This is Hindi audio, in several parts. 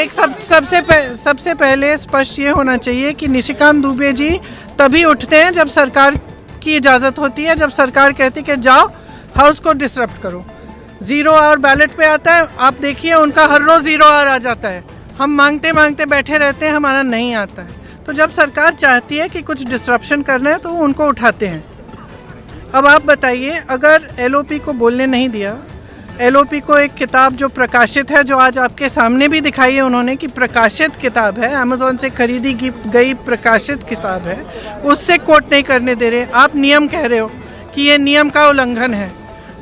सबसे पहले स्पष्ट ये होना चाहिए कि निशिकांत दुबे जी तभी उठते हैं जब सरकार की इजाज़त होती है, जब सरकार कहती है कि जाओ हाउस को डिसरप्ट करो। 0 आवर बैलेट पे आता है, आप देखिए उनका हर रोज़ 0 आवर आ जाता है। हम मांगते मांगते बैठे रहते हैं, हमारा नहीं आता है। तो जब सरकार चाहती है कि कुछ डिसरप्शन करना है तो वो उनको उठाते हैं। अब आप बताइए, अगर LOP को बोलने नहीं दिया, LOP को एक किताब जो प्रकाशित है, जो आज आपके सामने भी दिखाई है उन्होंने कि प्रकाशित किताब है, अमेज़ॉन से खरीदी गई प्रकाशित किताब है, उससे कोट नहीं करने दे रहे। आप नियम कह रहे हो कि ये नियम का उल्लंघन है।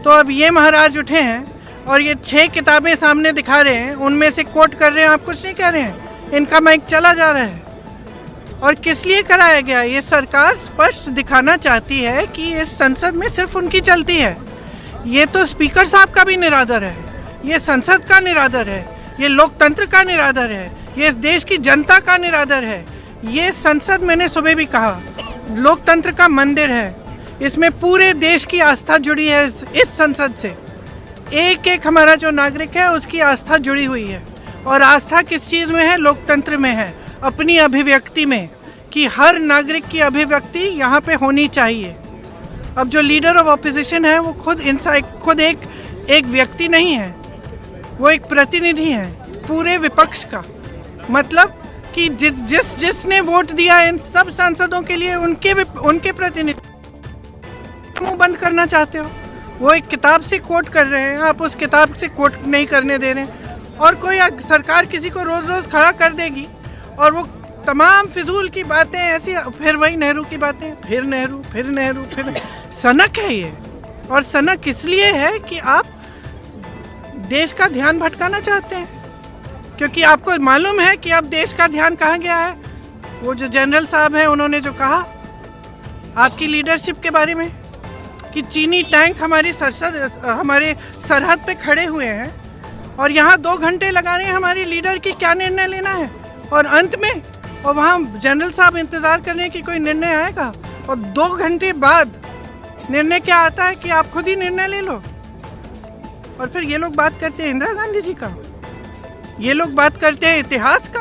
तो अब ये महाराज उठे हैं और ये 6 किताबें सामने दिखा रहे हैं, उनमें से कोट कर रहे हैं, आप कुछ नहीं कह रहे हैं। इनका माइक चला जा रहा है। और किस लिए कराया गया? ये सरकार स्पष्ट दिखाना चाहती है कि इस संसद में सिर्फ उनकी चलती है। ये तो स्पीकर साहब का भी निरादर है, ये संसद का निरादर है, ये लोकतंत्र का निरादर है, ये इस देश की जनता का निरादर है। ये संसद, मैंने सुबह भी कहा, लोकतंत्र का मंदिर है। इसमें पूरे देश की आस्था जुड़ी है। इस संसद से एक एक हमारा जो नागरिक है उसकी आस्था जुड़ी हुई है। और आस्था किस चीज़ में है? लोकतंत्र में है, अपनी अभिव्यक्ति में, कि हर नागरिक की अभिव्यक्ति यहाँ पे होनी चाहिए। अब जो लीडर ऑफ ऑपोजिशन है वो खुद एक व्यक्ति नहीं है, वो एक प्रतिनिधि है पूरे विपक्ष का। मतलब कि जिसने वोट दिया इन सब सांसदों के लिए, उनके प्रतिनिधि मुंह बंद करना चाहते हो। वो एक किताब से कोट कर रहे हैं, आप उस किताब से कोट नहीं करने दे रहे हैं। और कोई सरकार किसी को रोज़ रोज़ खड़ा कर देगी और वो तमाम फिजूल की बातें ऐसी, फिर वही नेहरू की बातें, फिर नेहरू। सनक है ये। और सनक इसलिए है कि आप देश का ध्यान भटकाना चाहते हैं, क्योंकि आपको मालूम है कि अब देश का ध्यान कहाँ गया है। वो जो जनरल साहब हैं, उन्होंने जो कहा आपकी लीडरशिप के बारे में कि चीनी टैंक हमारे सरहद पे खड़े हुए हैं और यहाँ 2 घंटे लगा रहे हैं हमारे लीडर की क्या निर्णय लेना है। और अंत में और वहाँ जनरल साहब इंतज़ार कर रहे हैं कि कोई निर्णय आएगा, और 2 घंटे बाद निर्णय क्या आता है कि आप खुद ही निर्णय ले लो। और फिर ये लोग बात करते हैं इंदिरा गांधी जी का, ये लोग बात करते हैं इतिहास का।